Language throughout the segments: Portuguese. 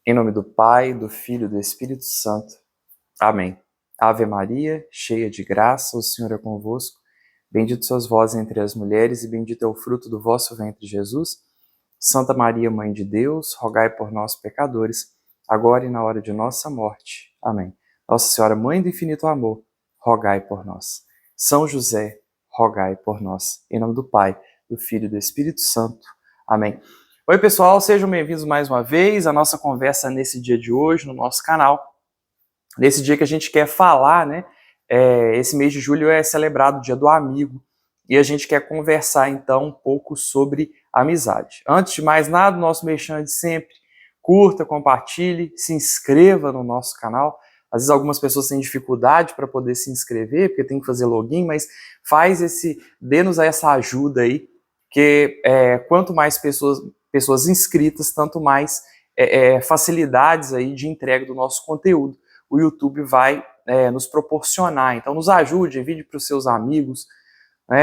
Em nome do Pai, do Filho e do Espírito Santo. Amém. Ave Maria, cheia de graça, o Senhor é convosco. Bendito sois vós entre as mulheres e bendito é o fruto do vosso ventre, Jesus. Santa Maria, Mãe de Deus, rogai por nós, pecadores, agora e na hora de nossa morte. Amém. Nossa Senhora, Mãe do infinito amor, rogai por nós. São José, rogai por nós. Em nome do Pai, do Filho e do Espírito Santo. Amém. Oi, pessoal, sejam bem-vindos mais uma vez à nossa conversa nesse dia de hoje no nosso canal. Nesse dia que a gente quer falar, né? Esse mês de julho é celebrado o Dia do Amigo e a gente quer conversar então um pouco sobre amizade. Antes de mais nada, nosso merchan de sempre, curta, compartilhe, se inscreva no nosso canal. Às vezes algumas pessoas têm dificuldade para poder se inscrever, porque tem que fazer login, mas dê-nos essa ajuda aí, que quanto mais pessoas inscritas, tanto mais facilidades aí de entrega do nosso conteúdo o YouTube vai nos proporcionar. Então nos ajude, envie para os seus amigos,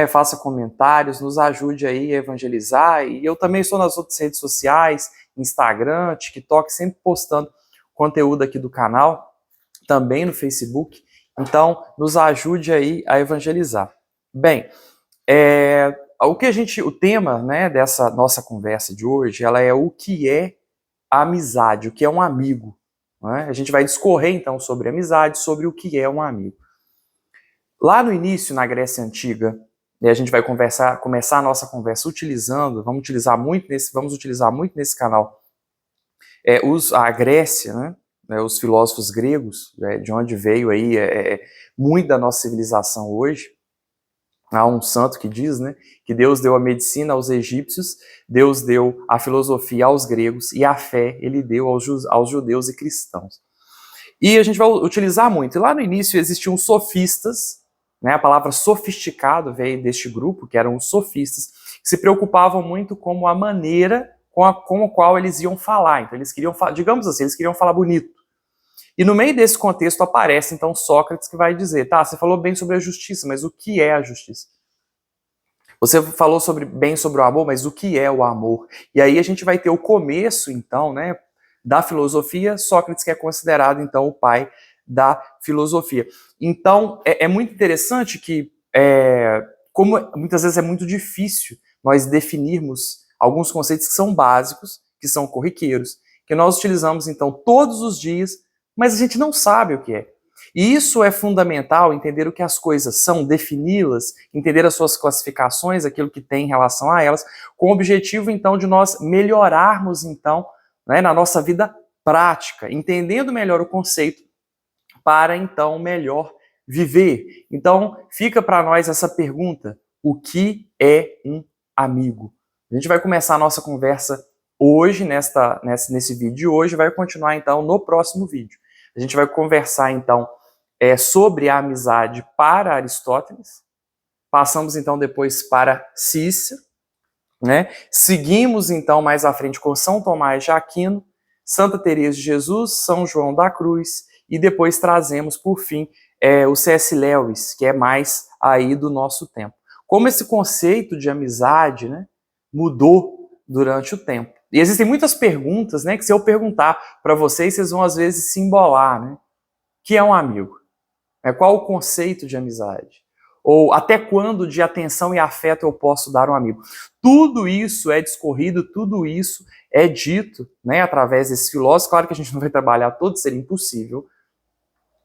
faça comentários, nos ajude aí a evangelizar. E eu também estou nas outras redes sociais, Instagram, TikTok, sempre postando conteúdo aqui do canal, também no Facebook. Então nos ajude aí a evangelizar. Bem, o tema, né, dessa nossa conversa de hoje, ela é o que é a amizade, o que é um amigo. A gente vai discorrer então sobre amizade, sobre o que é um amigo. Lá no início, na Grécia Antiga, a gente vai começar a nossa conversa vamos utilizar muito nesse canal a Grécia, né, os filósofos gregos, de onde veio aí muito da nossa civilização hoje. Há um santo que diz, né, que Deus deu a medicina aos egípcios, Deus deu a filosofia aos gregos e a fé ele deu aos judeus e cristãos. E a gente vai utilizar muito. E lá no início existiam sofistas, né, a palavra sofisticado veio deste grupo, que eram os sofistas, que se preocupavam muito com a maneira com a qual eles iam falar. Então eles queriam, digamos assim, eles queriam falar bonito. E no meio desse contexto aparece, então, Sócrates, que vai dizer, tá, você falou bem sobre a justiça, mas o que é a justiça? Você falou bem sobre o amor, mas o que é o amor? E aí a gente vai ter o começo, então, né, da filosofia. Sócrates, que é considerado, então, o pai da filosofia. Então, é muito interessante que, como muitas vezes é muito difícil nós definirmos alguns conceitos que são básicos, que são corriqueiros, que nós utilizamos, então, todos os dias, mas a gente não sabe o que é. E isso é fundamental, entender o que as coisas são, defini-las, entender as suas classificações, aquilo que tem em relação a elas, com o objetivo, então, de nós melhorarmos, então, né, na nossa vida prática, entendendo melhor o conceito, para, então, melhor viver. Então, fica para nós essa pergunta, o que é um amigo? A gente vai começar a nossa conversa hoje, nesse vídeo de hoje, vai continuar, então, no próximo vídeo. A gente vai conversar, então, sobre a amizade para Aristóteles. Passamos, então, depois para Cícero, né? Seguimos, então, mais à frente com São Tomás de Aquino, Santa Teresa de Jesus, São João da Cruz, e depois trazemos, por fim, o C.S. Lewis, que é mais aí do nosso tempo. Como esse conceito de amizade, né, mudou durante o tempo. E existem muitas perguntas, né, que se eu perguntar para vocês vão às vezes se embolar, né? O que é um amigo? Qual o conceito de amizade? Ou até quando de atenção e afeto eu posso dar a um amigo? Tudo isso é discorrido, tudo isso é dito, né, através desses filósofos. Claro que a gente não vai trabalhar todo, seria impossível,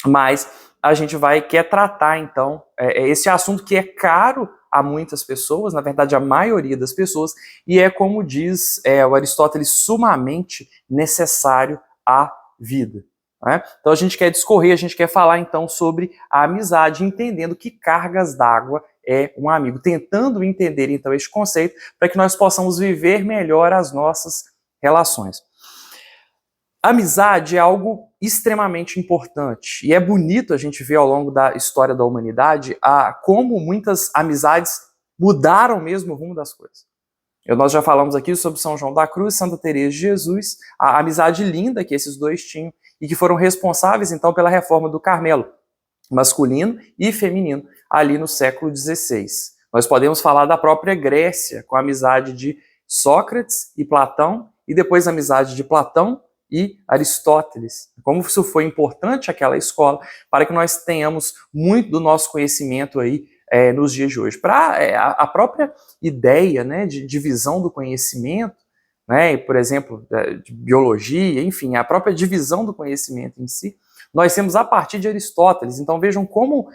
mas a gente quer tratar, então, esse assunto que é caro a muitas pessoas, na verdade a maioria das pessoas, e é, como diz o Aristóteles, sumamente necessário à vida. Né? Então a gente quer discorrer, a gente quer falar então sobre a amizade, entendendo que cargas d'água é um amigo, tentando entender então este conceito para que nós possamos viver melhor as nossas relações. Amizade é algo extremamente importante e é bonito a gente ver ao longo da história da humanidade como muitas amizades mudaram mesmo o rumo das coisas. Nós já falamos aqui sobre São João da Cruz, Santa Teresa de Jesus, a amizade linda que esses dois tinham e que foram responsáveis então pela reforma do Carmelo, masculino e feminino, ali no século XVI. Nós podemos falar da própria Grécia, com a amizade de Sócrates e Platão, e depois a amizade de Platão e Aristóteles. Como isso foi importante aquela escola para que nós tenhamos muito do nosso conhecimento aí nos dias de hoje. Para a própria ideia, né, de divisão do conhecimento, né, por exemplo, de biologia, enfim, a própria divisão do conhecimento em si, nós temos a partir de Aristóteles. Então vejam como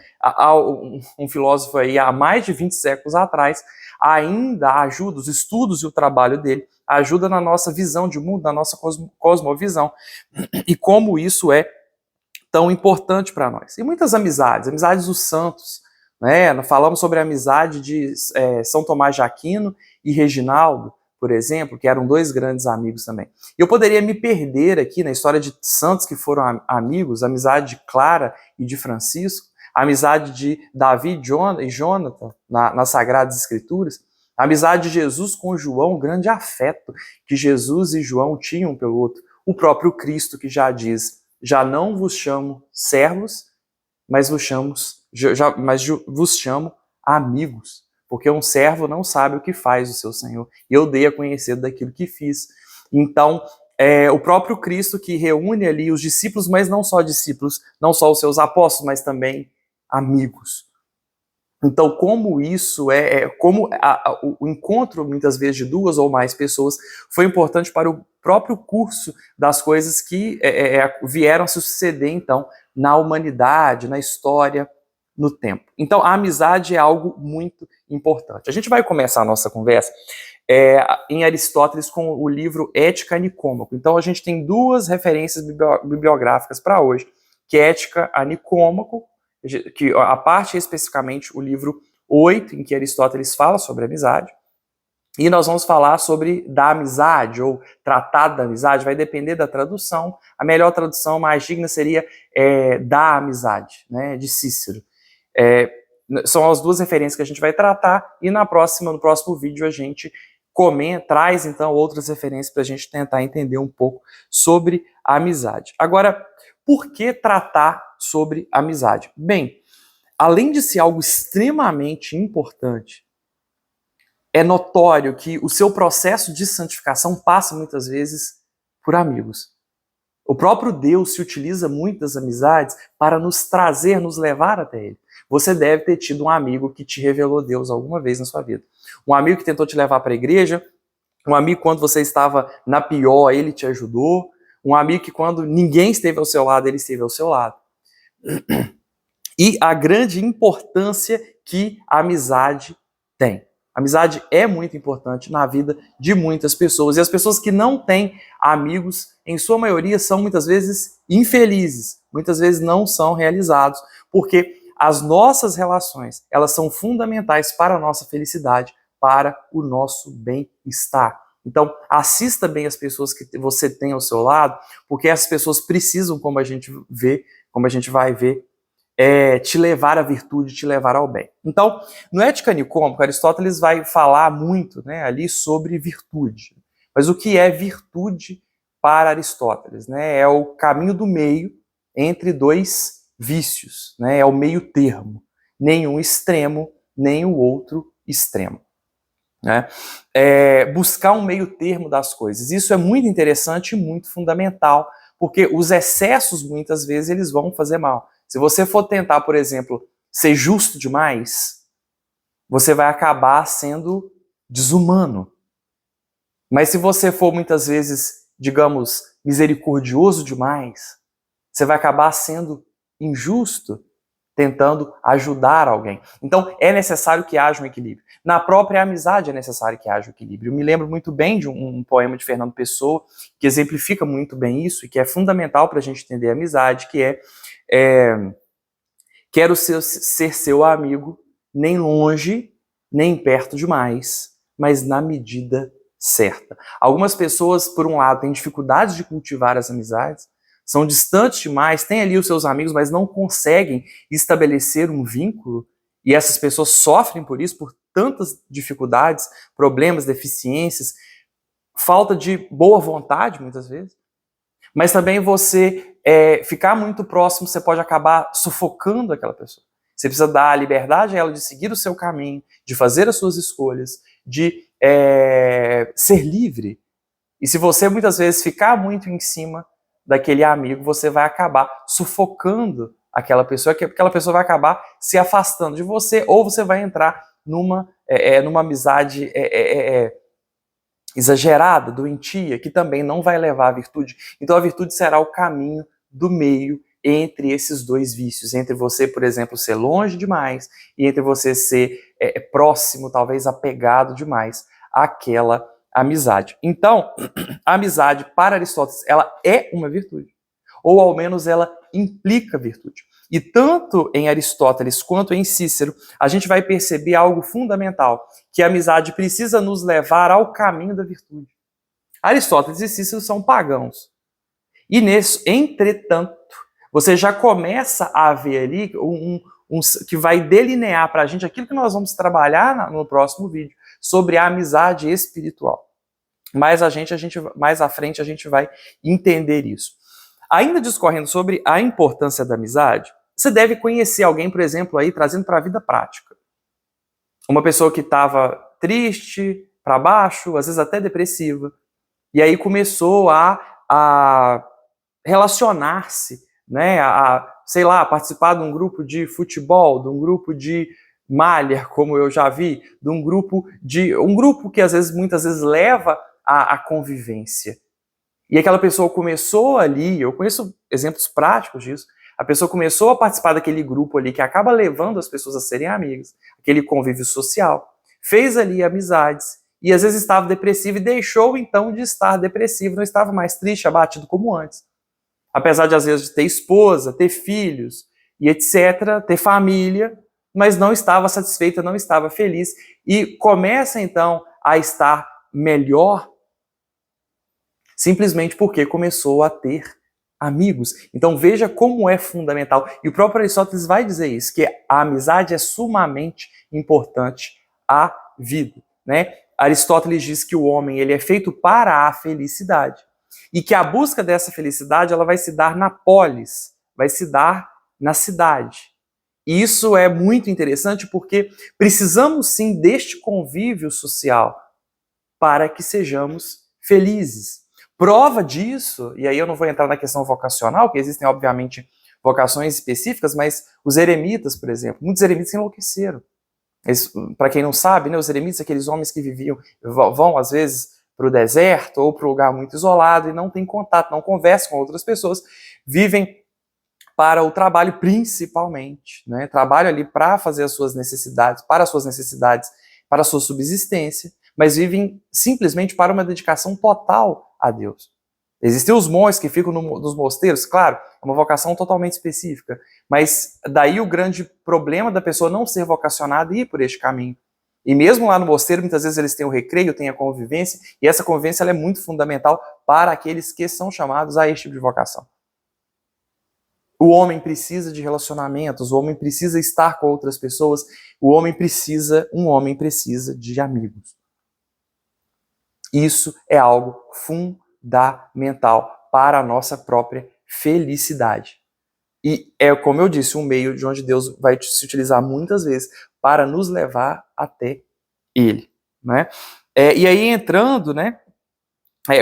um filósofo aí há mais de 20 séculos atrás ainda ajuda, os estudos e o trabalho dele ajuda na nossa visão de mundo, na nossa cosmovisão, e como isso é tão importante para nós. E muitas amizades dos santos, né? Falamos sobre a amizade de São Tomás de Aquino e Reginaldo, por exemplo, que eram dois grandes amigos também. E eu poderia me perder aqui na história de santos que foram amigos, a amizade de Clara e de Francisco, a amizade de Davi e Jonathan nas Sagradas Escrituras, a amizade de Jesus com João, o grande afeto que Jesus e João tinham um pelo outro, o próprio Cristo que já diz: já não vos chamo servos, mas vos chamo amigos, porque um servo não sabe o que faz o seu Senhor, e eu dei a conhecer daquilo que fiz. Então, o próprio Cristo que reúne ali os discípulos, mas não só discípulos, não só os seus apóstolos, mas também amigos. Então, como isso como o encontro, muitas vezes, de duas ou mais pessoas foi importante para o próprio curso das coisas que vieram a se suceder, então, na humanidade, na história, no tempo. Então, a amizade é algo muito importante. A gente vai começar a nossa conversa em Aristóteles com o livro Ética a Nicômaco. Então, a gente tem duas referências bibliográficas para hoje, que é Ética a Nicômaco, que a parte especificamente o livro 8, em que Aristóteles fala sobre a amizade, e nós vamos falar sobre da amizade, ou tratado da amizade, vai depender da tradução. A melhor tradução mais digna seria da amizade, né, de Cícero. São as duas referências que a gente vai tratar, e no próximo vídeo a gente traz então outras referências para a gente tentar entender um pouco sobre a amizade. Agora, por que tratar sobre amizade? Bem, além de ser algo extremamente importante, é notório que o seu processo de santificação passa muitas vezes por amigos. O próprio Deus se utiliza muito das amizades para nos trazer, nos levar até Ele. Você deve ter tido um amigo que te revelou Deus alguma vez na sua vida. Um amigo que tentou te levar para a igreja, um amigo quando você estava na pior, ele te ajudou, um amigo que quando ninguém esteve ao seu lado, ele esteve ao seu lado. E a grande importância que a amizade tem. A amizade é muito importante na vida de muitas pessoas. E as pessoas que não têm amigos, em sua maioria, são muitas vezes infelizes. Muitas vezes não são realizados. Porque as nossas relações, elas são fundamentais para a nossa felicidade, para o nosso bem-estar. Então, assista bem as pessoas que você tem ao seu lado, porque essas pessoas precisam, como a gente vai ver, te levar à virtude, te levar ao bem. Então, no Ética Nicômaco, Aristóteles vai falar muito, né, ali sobre virtude. Mas o que é virtude para Aristóteles? Né? É o caminho do meio entre dois vícios, né? É o meio termo. Nem um extremo, nem o outro extremo. Né? Buscar um meio termo das coisas. Isso é muito interessante e muito fundamental, porque os excessos, muitas vezes, eles vão fazer mal. Se você for tentar, por exemplo, ser justo demais, você vai acabar sendo desumano. Mas se você for, muitas vezes, digamos, misericordioso demais, você vai acabar sendo injusto, tentando ajudar alguém. Então, é necessário que haja um equilíbrio. Na própria amizade é necessário que haja um equilíbrio. Eu me lembro muito bem de um poema de Fernando Pessoa, que exemplifica muito bem isso, e que é fundamental para a gente entender a amizade, que quero ser seu amigo, nem longe, nem perto demais, mas na medida certa. Algumas pessoas, por um lado, têm dificuldades de cultivar as amizades, são distantes demais, têm ali os seus amigos, mas não conseguem estabelecer um vínculo, e essas pessoas sofrem por isso, por tantas dificuldades, problemas, deficiências, falta de boa vontade, muitas vezes. Mas também você ficar muito próximo, você pode acabar sufocando aquela pessoa. Você precisa dar a liberdade a ela de seguir o seu caminho, de fazer as suas escolhas, de ser livre. E se você muitas vezes ficar muito em cima daquele amigo, você vai acabar sufocando aquela pessoa, que aquela pessoa vai acabar se afastando de você, ou você vai entrar numa amizade exagerada, doentia, que também não vai levar à virtude. Então a virtude será o caminho do meio entre esses dois vícios, entre você, por exemplo, ser longe demais e entre você ser próximo, talvez apegado demais àquela amizade. Então, a amizade para Aristóteles, ela é uma virtude, ou ao menos ela implica virtude. E tanto em Aristóteles quanto em Cícero, a gente vai perceber algo fundamental, que a amizade precisa nos levar ao caminho da virtude. Aristóteles e Cícero são pagãos. E nisso, entretanto, você já começa a ver ali que vai delinear para a gente aquilo que nós vamos trabalhar no próximo vídeo, sobre a amizade espiritual. Mais à frente a gente vai entender isso. Ainda discorrendo sobre a importância da amizade, você deve conhecer alguém, por exemplo, aí trazendo para a vida prática. Uma pessoa que estava triste, para baixo, às vezes até depressiva, e aí começou a relacionar-se, né, sei lá, participar de um grupo de futebol, de um grupo de malha, como eu já vi, de um grupo que muitas vezes leva à convivência. E aquela pessoa começou ali, eu conheço exemplos práticos disso, a pessoa começou a participar daquele grupo ali que acaba levando as pessoas a serem amigas, aquele convívio social, fez ali amizades, e às vezes estava depressivo e deixou então de estar depressivo, não estava mais triste, abatido como antes. Apesar de às vezes de ter esposa, ter filhos e etc., ter família, mas não estava satisfeita, não estava feliz, e começa então a estar melhor simplesmente porque começou a ter amigos. Então veja como é fundamental. E o próprio Aristóteles vai dizer isso, que a amizade é sumamente importante à vida, né? Aristóteles diz que o homem ele é feito para a felicidade e que a busca dessa felicidade ela vai se dar na polis, vai se dar na cidade. E isso é muito interessante porque precisamos sim deste convívio social para que sejamos felizes. Prova disso, e aí eu não vou entrar na questão vocacional, que existem, obviamente, vocações específicas, mas os eremitas, por exemplo, muitos eremitas enlouqueceram. Para quem não sabe, né, os eremitas, aqueles homens que vão às vezes para o deserto ou para um lugar muito isolado e não têm contato, não conversam com outras pessoas, vivem para o trabalho principalmente, né? Trabalham ali para fazer as suas necessidades, para a sua subsistência, mas vivem simplesmente para uma dedicação total a Deus. Existem os monges que ficam nos mosteiros, claro, é uma vocação totalmente específica, mas daí o grande problema da pessoa não ser vocacionada e ir por este caminho. E mesmo lá no mosteiro, muitas vezes eles têm o recreio, têm a convivência, e essa convivência ela é muito fundamental para aqueles que são chamados a este tipo de vocação. O homem precisa de relacionamentos, o homem precisa estar com outras pessoas, um homem precisa de amigos. Isso é algo fundamental para a nossa própria felicidade. E é, como eu disse, um meio de onde Deus vai se utilizar muitas vezes para nos levar até Ele, né? E aí entrando, né?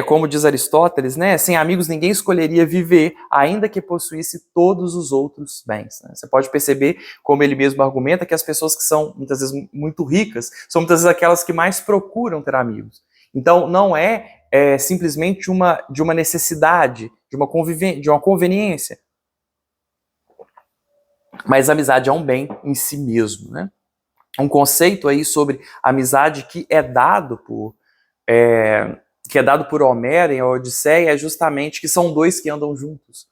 Como diz Aristóteles, né? Sem amigos ninguém escolheria viver, ainda que possuísse todos os outros bens. Né? Você pode perceber, como ele mesmo argumenta, que as pessoas que são muitas vezes muito ricas são muitas vezes aquelas que mais procuram ter amigos. Então não é simplesmente de uma necessidade, de uma conveniência. Mas a amizade é um bem em si mesmo, né? Um conceito aí sobre amizade que é dado por Homero em A Odisseia é justamente que são dois que andam juntos.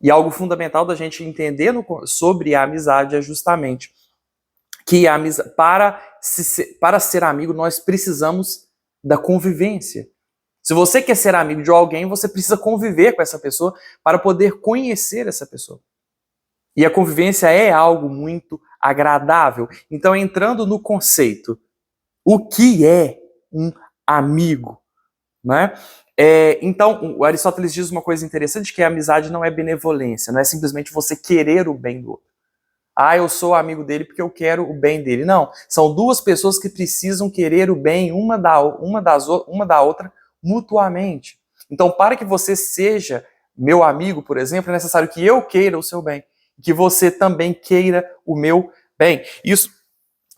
E algo fundamental da gente entender sobre a amizade é justamente que para ser amigo nós precisamos da convivência. Se você quer ser amigo de alguém, você precisa conviver com essa pessoa para poder conhecer essa pessoa. E a convivência é algo muito agradável. Então, entrando no conceito, o que é um amigo? Né? Então, o Aristóteles diz uma coisa interessante, que a amizade não é benevolência, não é simplesmente você querer o bem do outro. Eu sou amigo dele porque eu quero o bem dele. Não, são duas pessoas que precisam querer o bem uma da outra mutuamente. Então, para que você seja meu amigo, por exemplo, é necessário que eu queira o seu bem, que você também queira o meu bem. Isso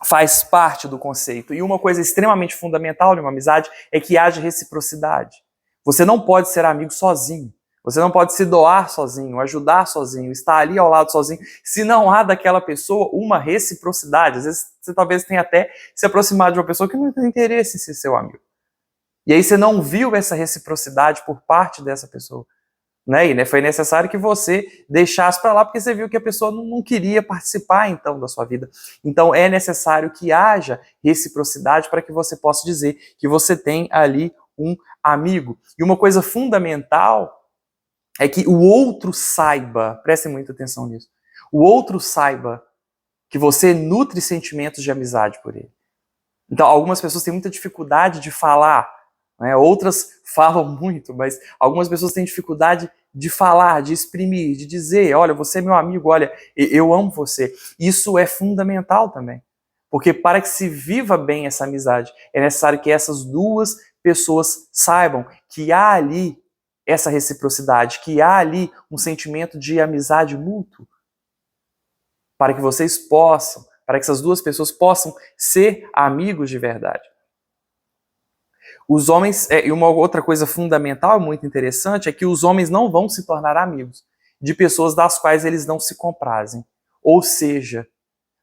faz parte do conceito. E uma coisa extremamente fundamental numa amizade é que haja reciprocidade. Você não pode ser amigo sozinho. Você não pode se doar sozinho, ajudar sozinho, estar ali ao lado sozinho, se não há daquela pessoa uma reciprocidade. Às vezes você talvez tenha até se aproximado de uma pessoa que não tem interesse em ser seu amigo. E aí você não viu essa reciprocidade por parte dessa pessoa. Né? E foi necessário que você deixasse para lá, porque você viu que a pessoa não queria participar, então, da sua vida. Então, é necessário que haja reciprocidade para que você possa dizer que você tem ali um amigo. E uma coisa fundamental é que o outro saiba, prestem muita atenção nisso, o outro saiba que você nutre sentimentos de amizade por ele. Então, algumas pessoas têm muita dificuldade de falar, né? Outras falam muito, mas algumas pessoas têm dificuldade de falar, de exprimir, de dizer, olha, você é meu amigo, olha, eu amo você. Isso é fundamental também, porque para que se viva bem essa amizade, é necessário que essas duas pessoas saibam que há ali essa reciprocidade, que há ali um sentimento de amizade mútuo, para que vocês possam, para que essas duas pessoas possam ser amigos de verdade. Os homens, e uma outra coisa fundamental, muito interessante, é que os homens não vão se tornar amigos de pessoas das quais eles não se comprazem. Ou seja,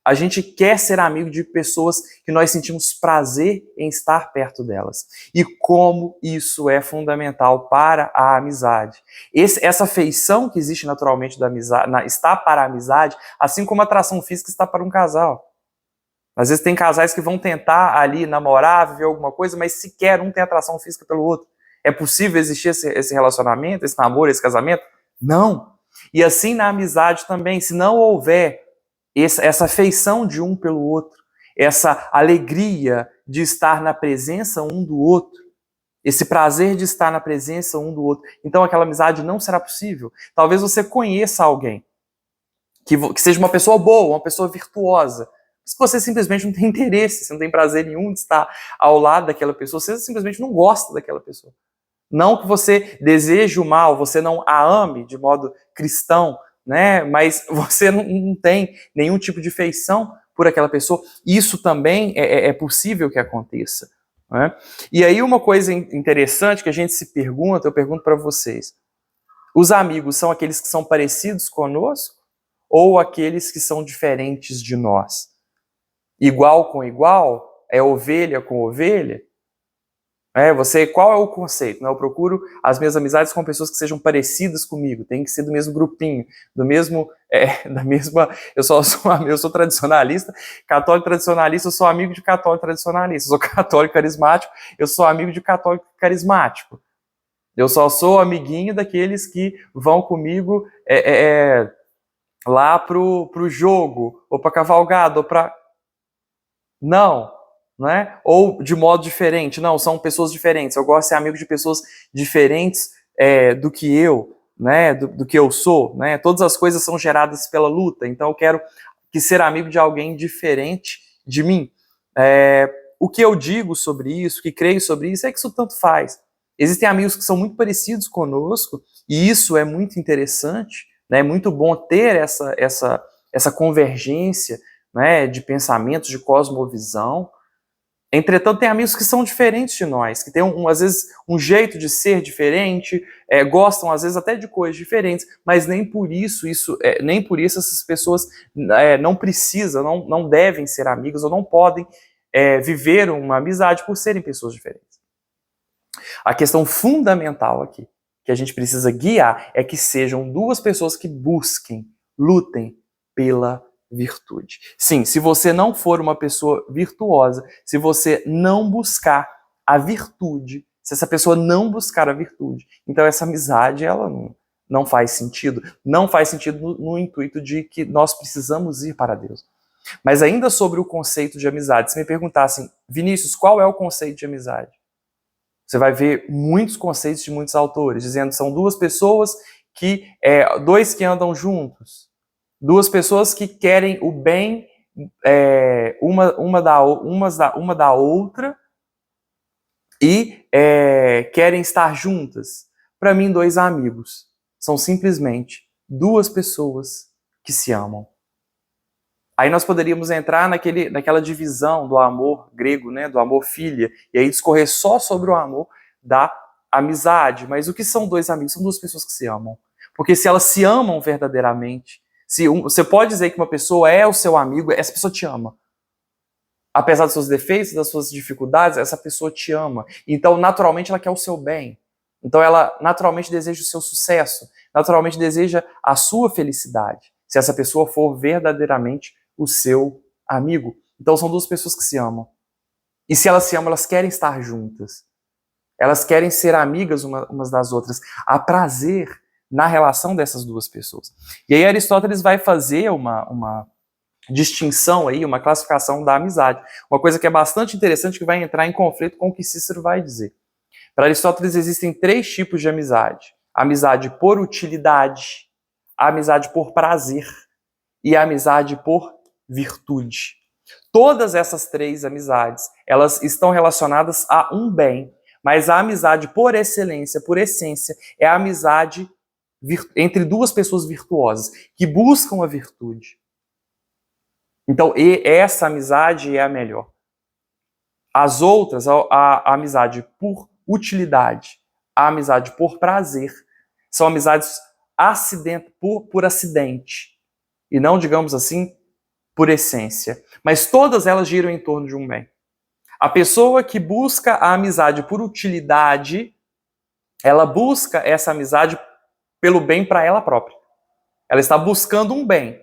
a gente quer ser amigo de pessoas que nós sentimos prazer em estar perto delas. E como isso é fundamental para a amizade. Essa afeição que existe naturalmente da amizade, está para a amizade, assim como a atração física está para um casal. Às vezes tem casais que vão tentar ali namorar, viver alguma coisa, mas sequer um tem atração física pelo outro. É possível existir esse relacionamento, esse namoro, esse casamento? Não. E assim na amizade também, se não houver essa afeição de um pelo outro, essa alegria de estar na presença um do outro, esse prazer de estar na presença um do outro, então aquela amizade não será possível. Talvez você conheça alguém que seja uma pessoa boa, uma pessoa virtuosa, mas que você simplesmente não tem interesse, você não tem prazer nenhum de estar ao lado daquela pessoa, você simplesmente não gosta daquela pessoa. Não que você deseje o mal, você não a ame de modo cristão, né? Mas você não tem nenhum tipo de feição por aquela pessoa. Isso também é possível que aconteça. Né? E aí uma coisa interessante que a gente se pergunta, eu pergunto para vocês, os amigos são aqueles que são parecidos conosco ou aqueles que são diferentes de nós? Igual com igual? É ovelha com ovelha? Qual é o conceito? Né? Eu procuro as minhas amizades com pessoas que sejam parecidas comigo, tem que ser do mesmo grupinho, da mesma. Eu sou tradicionalista, católico tradicionalista, eu sou amigo de católico tradicionalista. Eu sou católico carismático, eu sou amigo de católico carismático. Eu só sou amiguinho daqueles que vão comigo lá pro jogo, ou pra cavalgada, ou pra. Não é? Ou de modo diferente. Não, são pessoas diferentes. Eu gosto de ser amigo de pessoas diferentes do que eu, né? Do que eu sou. Né? Todas as coisas são geradas pela luta, então eu quero ser amigo de alguém diferente de mim. O que eu digo sobre isso, que creio sobre isso, é que isso tanto faz. Existem amigos que são muito parecidos conosco, e isso é muito interessante, né? É muito bom ter essa convergência, né, de pensamentos, de cosmovisão. Entretanto, tem amigos que são diferentes de nós, que têm, às vezes, um jeito de ser diferente, gostam, às vezes, até de coisas diferentes, mas nem por isso essas pessoas não precisam, não devem ser amigos, ou não podem viver uma amizade por serem pessoas diferentes. A questão fundamental aqui, que a gente precisa guiar, é que sejam duas pessoas que busquem, lutem pela virtude. Sim, se você não for uma pessoa virtuosa, se você não buscar a virtude, se essa pessoa não buscar a virtude, então essa amizade, ela não faz sentido. Não faz sentido no intuito de que nós precisamos ir para Deus. Mas ainda sobre o conceito de amizade, se me perguntassem, Vinícius, qual é o conceito de amizade? Você vai ver muitos conceitos de muitos autores, dizendo que são duas pessoas dois que andam juntos, duas pessoas que querem o bem uma da outra, e querem estar juntas. Para mim, dois amigos são simplesmente duas pessoas que se amam. Aí nós poderíamos entrar naquela divisão do amor grego, né, do amor filia, e aí discorrer só sobre o amor da amizade. Mas o que são dois amigos? São duas pessoas que se amam. Porque se elas se amam verdadeiramente, você pode dizer que uma pessoa é o seu amigo, essa pessoa te ama. Apesar dos seus defeitos, das suas dificuldades, essa pessoa te ama. Então, naturalmente, ela quer o seu bem. Então, ela naturalmente deseja o seu sucesso, naturalmente deseja a sua felicidade, se essa pessoa for verdadeiramente o seu amigo. Então, são duas pessoas que se amam. E se elas se amam, elas querem estar juntas. Elas querem ser amigas umas das outras. Há prazer na relação dessas duas pessoas. E aí Aristóteles vai fazer uma distinção aí, uma classificação da amizade. Uma coisa que é bastante interessante, que vai entrar em conflito com o que Cícero vai dizer. Para Aristóteles existem três tipos de amizade. A amizade por utilidade, a amizade por prazer e a amizade por virtude. Todas essas três amizades, elas estão relacionadas a um bem, mas a amizade por excelência, por essência, é a amizade entre duas pessoas virtuosas, que buscam a virtude. Então, essa amizade é a melhor. As outras, a amizade por utilidade, a amizade por prazer, são amizades por acidente, e não, digamos assim, por essência. Mas todas elas giram em torno de um bem. A pessoa que busca a amizade por utilidade, ela busca essa amizade pelo bem para ela própria. Ela está buscando um bem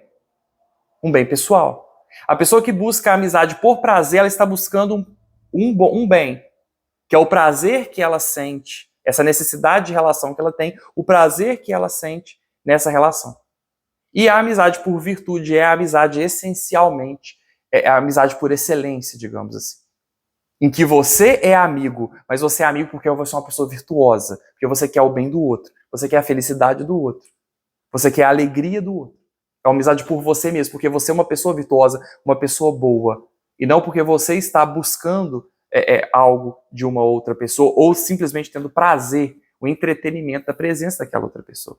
pessoal. A pessoa que busca a amizade por prazer, ela está buscando um bem, que é o prazer que ela sente, essa necessidade de relação que ela tem, o prazer que ela sente nessa relação. E a amizade por virtude é a amizade essencialmente, é a amizade por excelência, digamos assim. Em que você é amigo, mas você é amigo porque você é uma pessoa virtuosa, porque você quer o bem do outro, você quer a felicidade do outro, você quer a alegria do outro. É uma amizade por você mesmo, porque você é uma pessoa virtuosa, uma pessoa boa, e não porque você está buscando algo de uma outra pessoa, ou simplesmente tendo prazer, o entretenimento da presença daquela outra pessoa.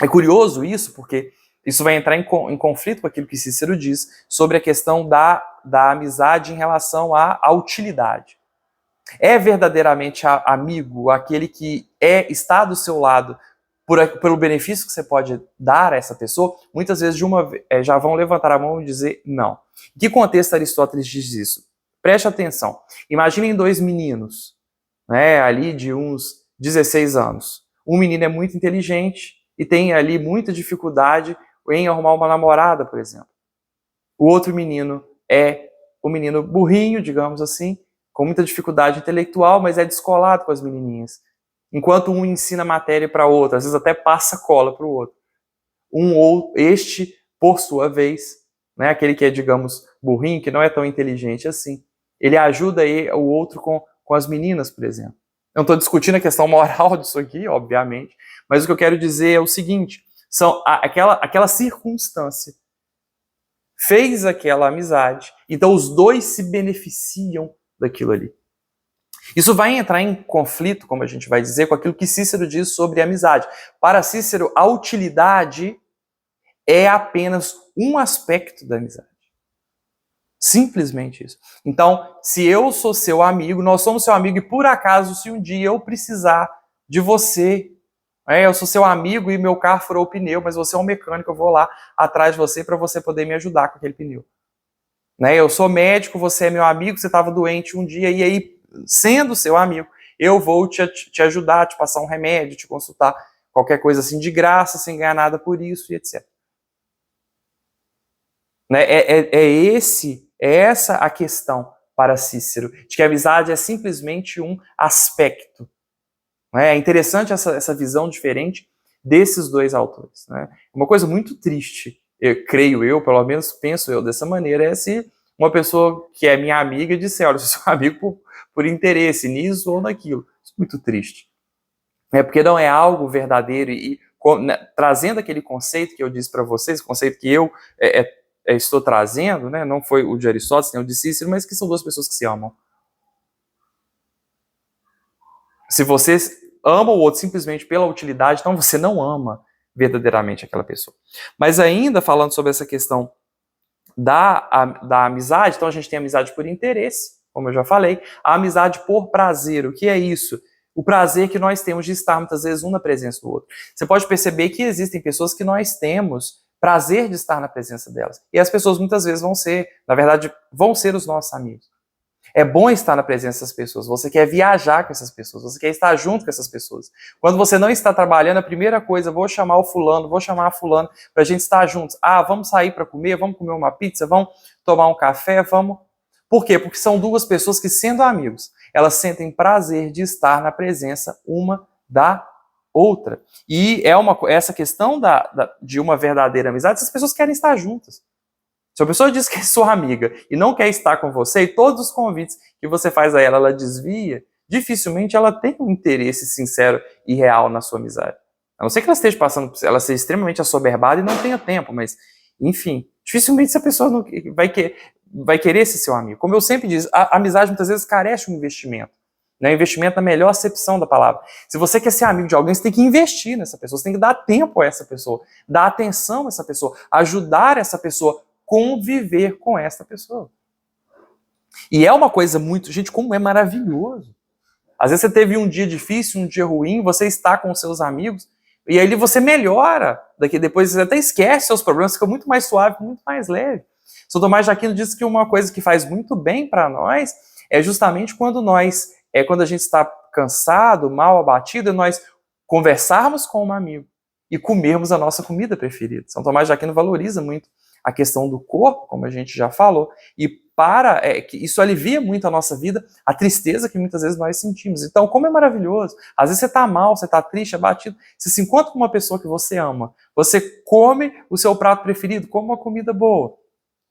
É curioso isso, porque isso vai entrar em conflito com aquilo que Cícero diz sobre a questão da amizade em relação à utilidade. É verdadeiramente amigo aquele que está do seu lado pelo benefício que você pode dar a essa pessoa? Muitas vezes já vão levantar a mão e dizer não. Em que contexto Aristóteles diz isso? Preste atenção. Imaginem dois meninos, né, ali de uns 16 anos. Um menino é muito inteligente e tem ali muita dificuldade em arrumar uma namorada, por exemplo. O outro menino é um menino burrinho, digamos assim, com muita dificuldade intelectual, mas é descolado com as menininhas. Enquanto um ensina matéria para o outro, às vezes até passa cola para o outro. Este, por sua vez, né, aquele que é, digamos, burrinho, que não é tão inteligente assim, ele ajuda o outro com as meninas, por exemplo. Eu não estou discutindo a questão moral disso aqui, obviamente, mas o que eu quero dizer é o seguinte, aquela circunstância fez aquela amizade, então os dois se beneficiam daquilo ali. Isso vai entrar em conflito, como a gente vai dizer, com aquilo que Cícero diz sobre a amizade. Para Cícero, a utilidade é apenas um aspecto da amizade. Simplesmente isso. Então, se eu sou seu amigo, nós somos seu amigo, e por acaso, se um dia eu precisar de você, eu sou seu amigo e meu carro furou o pneu, mas você é um mecânico, eu vou lá atrás de você para você poder me ajudar com aquele pneu. Eu sou médico, você é meu amigo, você estava doente um dia, e aí, sendo seu amigo, eu vou te ajudar, te passar um remédio, te consultar, qualquer coisa assim de graça, sem ganhar nada por isso, e etc. É essa a questão para Cícero, de que a amizade é simplesmente um aspecto. É interessante essa visão diferente desses dois autores. Uma coisa muito triste, creio eu, pelo menos penso eu dessa maneira, é se uma pessoa que é minha amiga disser, olha, eu sou seu amigo por interesse nisso ou naquilo. Isso é muito triste. Porque não é algo verdadeiro e trazendo aquele conceito que eu disse para vocês, conceito que eu estou trazendo, não foi o de Aristóteles, nem o de Cícero, mas que são duas pessoas que se amam. Se você ama o outro simplesmente pela utilidade, então você não ama verdadeiramente aquela pessoa. Mas ainda falando sobre essa questão da amizade, então a gente tem amizade por interesse, como eu já falei, a amizade por prazer. O que é isso? O prazer que nós temos de estar muitas vezes um na presença do outro. Você pode perceber que existem pessoas que nós temos prazer de estar na presença delas. E as pessoas muitas vezes vão ser, na verdade, vão ser os nossos amigos. É bom estar na presença dessas pessoas. Você quer viajar com essas pessoas, você quer estar junto com essas pessoas. Quando você não está trabalhando, a primeira coisa, vou chamar o fulano, vou chamar a fulano para a gente estar juntos. Ah, vamos sair para comer, vamos comer uma pizza, vamos tomar um café, vamos. Por quê? Porque são duas pessoas que, sendo amigos, elas sentem prazer de estar na presença uma da outra. E essa questão de uma verdadeira amizade, essas pessoas querem estar juntas. Se a pessoa diz que é sua amiga e não quer estar com você, e todos os convites que você faz a ela desvia, dificilmente ela tem um interesse sincero e real na sua amizade. A não ser que ela esteja passando, ela seja extremamente assoberbada e não tenha tempo, mas, enfim, dificilmente essa pessoa não vai querer ser seu amigo. Como eu sempre digo, a amizade muitas vezes carece de um investimento. Né? Investimento na melhor acepção da palavra. Se você quer ser amigo de alguém, você tem que investir nessa pessoa, você tem que dar tempo a essa pessoa, dar atenção a essa pessoa, ajudar essa pessoa, conviver com essa pessoa. E é uma coisa muito... Gente, como é maravilhoso. Às vezes você teve um dia difícil, um dia ruim, você está com os seus amigos, e aí você melhora. Depois você até esquece seus problemas, fica muito mais suave, muito mais leve. São Tomás de Aquino diz que uma coisa que faz muito bem para nós é justamente quando a gente está cansado, mal abatido, nós conversarmos com um amigo e comermos a nossa comida preferida. São Tomás de Aquino valoriza muito a questão do corpo, como a gente já falou, e que isso alivia muito a nossa vida, a tristeza que muitas vezes nós sentimos. Então, como é maravilhoso. Às vezes você está mal, você está triste, abatido, você se encontra com uma pessoa que você ama, você come o seu prato preferido, come uma comida boa,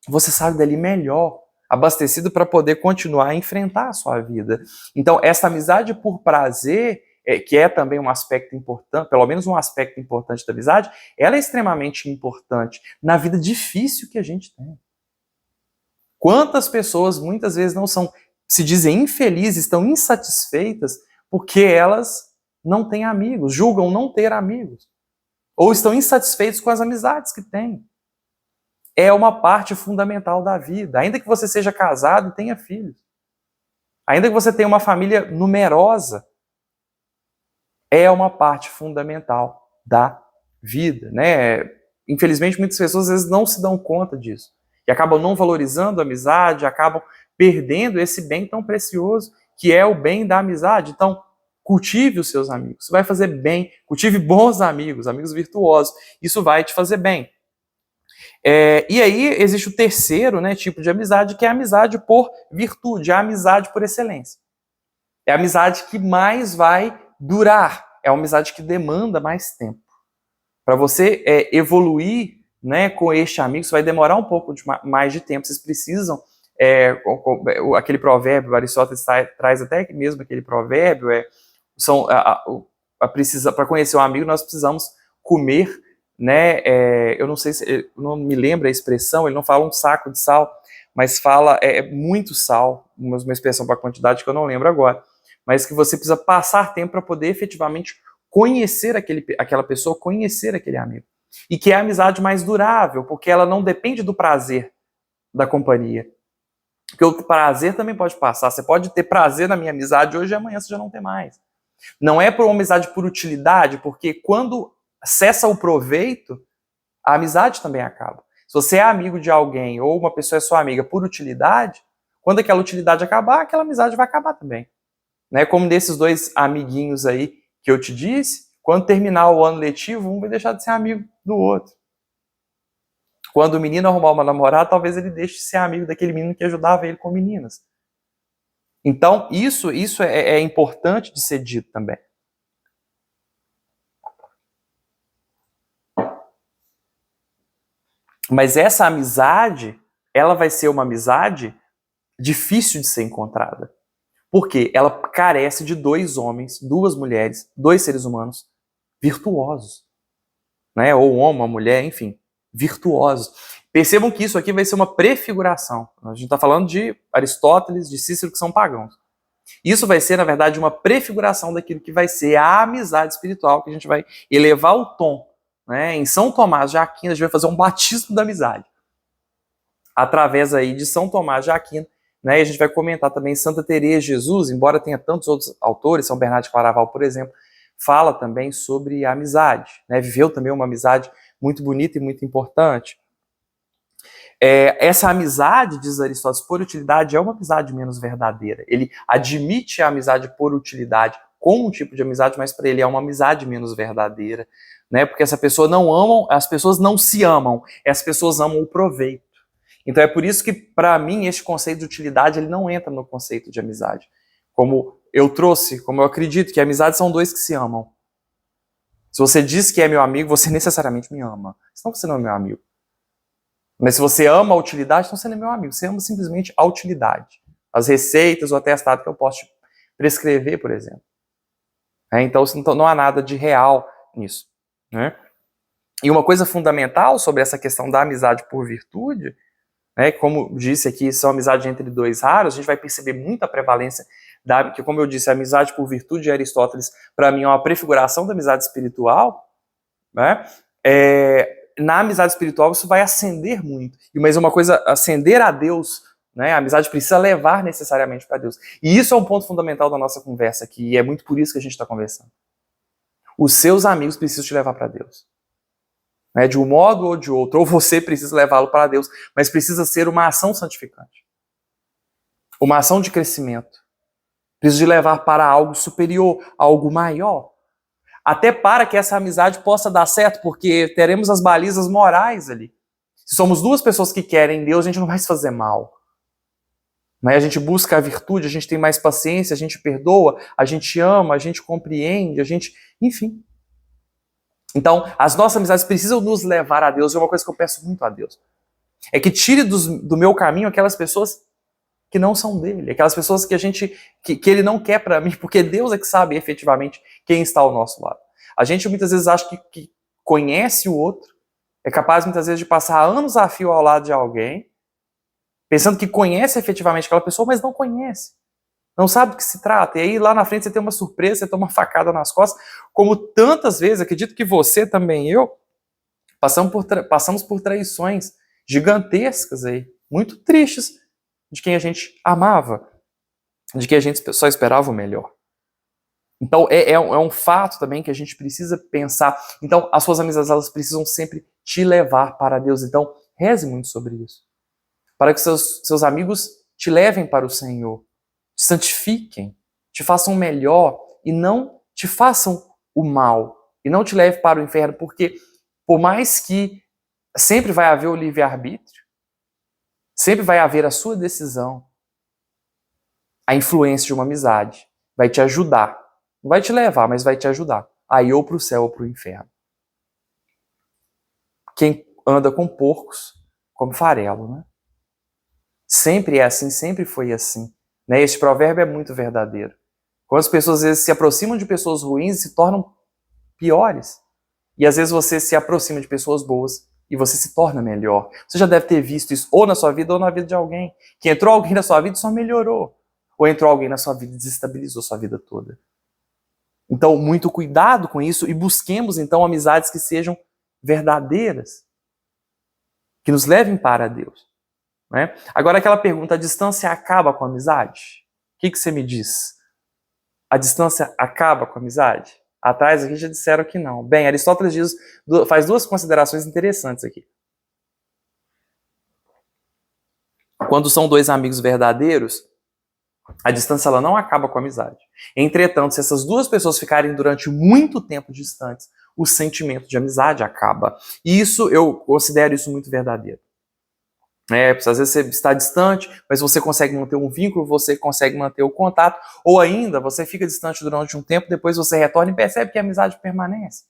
você sai dali melhor, abastecido para poder continuar a enfrentar a sua vida. Então, essa amizade por prazer, que é também um aspecto importante, pelo menos um aspecto importante da amizade, ela é extremamente importante na vida difícil que a gente tem. Quantas pessoas muitas vezes se dizem infelizes, estão insatisfeitas porque elas não têm amigos, julgam não ter amigos, ou estão insatisfeitos com as amizades que têm. É uma parte fundamental da vida, ainda que você seja casado e tenha filhos, ainda que você tenha uma família numerosa, é uma parte fundamental da vida, né? Infelizmente, muitas pessoas às vezes não se dão conta disso e acabam não valorizando a amizade, acabam perdendo esse bem tão precioso que é o bem da amizade. Então, cultive os seus amigos, isso vai fazer bem, cultive bons amigos, amigos virtuosos, isso vai te fazer bem. E aí existe o terceiro, né, tipo de amizade, que é a amizade por virtude, a amizade por excelência. É a amizade que mais vai durar, é uma amizade que demanda mais tempo. Para você evoluir, né, com este amigo, isso vai demorar um pouco mais de tempo, vocês precisam, aquele provérbio, Aristóteles traz até mesmo aquele provérbio, para conhecer um amigo nós precisamos comer, né, eu não me lembro a expressão, ele não fala um saco de sal, mas fala muito sal, uma expressão para a quantidade que eu não lembro agora, mas que você precisa passar tempo para poder efetivamente conhecer aquela pessoa, conhecer aquele amigo. E que é a amizade mais durável, porque ela não depende do prazer da companhia. Porque o prazer também pode passar. Você pode ter prazer na minha amizade hoje e amanhã você já não tem mais. Não é por uma amizade por utilidade, porque quando cessa o proveito, a amizade também acaba. Se você é amigo de alguém ou uma pessoa é sua amiga por utilidade, quando aquela utilidade acabar, aquela amizade vai acabar também. Né? Como desses dois amiguinhos aí que eu te disse, quando terminar o ano letivo, um vai deixar de ser amigo do outro. Quando o menino arrumar uma namorada, talvez ele deixe de ser amigo daquele menino que ajudava ele com meninas. Então, isso é importante de ser dito também. Mas essa amizade, ela vai ser uma amizade difícil de ser encontrada. Porque ela carece de dois homens, duas mulheres, dois seres humanos virtuosos. Né? Ou um homem, uma mulher, enfim, virtuosos. Percebam que isso aqui vai ser uma prefiguração. A gente está falando de Aristóteles, de Cícero, que são pagãos. Isso vai ser, na verdade, uma prefiguração daquilo que vai ser a amizade espiritual, que a gente vai elevar o tom. Né? Em São Tomás de Aquino, a gente vai fazer um batismo da amizade. Através aí de São Tomás de Aquino, né? E a gente vai comentar também Santa Teresa de Jesus, embora tenha tantos outros autores, São Bernardo de Claraval, por exemplo, fala também sobre a amizade, né? Viveu também uma amizade muito bonita e muito importante. Essa amizade, diz Aristóteles, por utilidade, é uma amizade menos verdadeira. Ele admite a amizade por utilidade como um tipo de amizade, mas para ele é uma amizade menos verdadeira, né? Porque as pessoas não se amam, as pessoas amam o proveito. Então é por isso que, para mim, este conceito de utilidade ele não entra no conceito de amizade. Como eu trouxe, como eu acredito que amizade são dois que se amam. Se você diz que é meu amigo, você necessariamente me ama. Senão você não é meu amigo. Mas se você ama a utilidade, então você não é meu amigo. Você ama simplesmente a utilidade. As receitas, o atestado que eu posso te prescrever, por exemplo. Então não há nada de real nisso. Né? E uma coisa fundamental sobre essa questão da amizade por virtude, né, como disse aqui, são amizade entre dois raros, a gente vai perceber muita prevalência que, como eu disse, a amizade por virtude de Aristóteles, para mim, é uma prefiguração da amizade espiritual. Né? Na amizade espiritual isso vai ascender muito. Mas uma coisa, ascender a Deus, né? A amizade precisa levar necessariamente para Deus. E isso é um ponto fundamental da nossa conversa aqui, e é muito por isso que a gente está conversando. Os seus amigos precisam te levar para Deus. Né? De um modo ou de outro, ou você precisa levá-lo para Deus, mas precisa ser uma ação santificante. Uma ação de crescimento. Precisa de levar para algo superior, algo maior. Até para que essa amizade possa dar certo, porque teremos as balizas morais ali. Se somos duas pessoas que querem Deus, a gente não vai se fazer mal. Né? A gente busca a virtude, a gente tem mais paciência, a gente perdoa, a gente ama, a gente compreende, enfim. Então, as nossas amizades precisam nos levar a Deus, e é uma coisa que eu peço muito a Deus. É que tire do meu caminho aquelas pessoas que não são dele, aquelas pessoas que que ele não quer para mim, porque Deus é que sabe efetivamente quem está ao nosso lado. A gente muitas vezes acha que conhece o outro, é capaz muitas vezes de passar anos a fio ao lado de alguém, pensando que conhece efetivamente aquela pessoa, mas não conhece. Não sabe do que se trata. E aí lá na frente você tem uma surpresa, você toma uma facada nas costas, como tantas vezes, acredito que você também, eu, passamos por traições gigantescas aí, muito tristes, de quem a gente amava, de quem a gente só esperava o melhor. Então é um fato também que a gente precisa pensar. Então as suas amizades elas precisam sempre te levar para Deus. Então reze muito sobre isso. Para que seus amigos te levem para o Senhor, te santifiquem, te façam melhor e não te façam o mal. E não te leve para o inferno, porque por mais que sempre vai haver o livre-arbítrio, sempre vai haver a sua decisão, a influência de uma amizade vai te ajudar. Não vai te levar, mas vai te ajudar a ir ou para o céu ou para o inferno. Quem anda com porcos come farelo, né? Sempre é assim, sempre foi assim. Né? Este provérbio é muito verdadeiro. Quando as pessoas às vezes se aproximam de pessoas ruins e se tornam piores. E às vezes você se aproxima de pessoas boas e você se torna melhor. Você já deve ter visto isso ou na sua vida ou na vida de alguém. Que entrou alguém na sua vida e só melhorou. Ou entrou alguém na sua vida e desestabilizou sua vida toda. Então, muito cuidado com isso e busquemos, então, amizades que sejam verdadeiras. Que nos levem para Deus. Né? Agora, aquela pergunta, a distância acaba com a amizade? O que você me diz? A distância acaba com a amizade? Atrás aqui já disseram que não. Bem, Aristóteles faz duas considerações interessantes aqui. Quando são dois amigos verdadeiros, a distância ela não acaba com a amizade. Entretanto, se essas duas pessoas ficarem durante muito tempo distantes, o sentimento de amizade acaba. E isso, eu considero isso muito verdadeiro. Às vezes você está distante, mas você consegue manter um vínculo, você consegue manter o contato, ou ainda você fica distante durante um tempo, depois você retorna e percebe que a amizade permanece.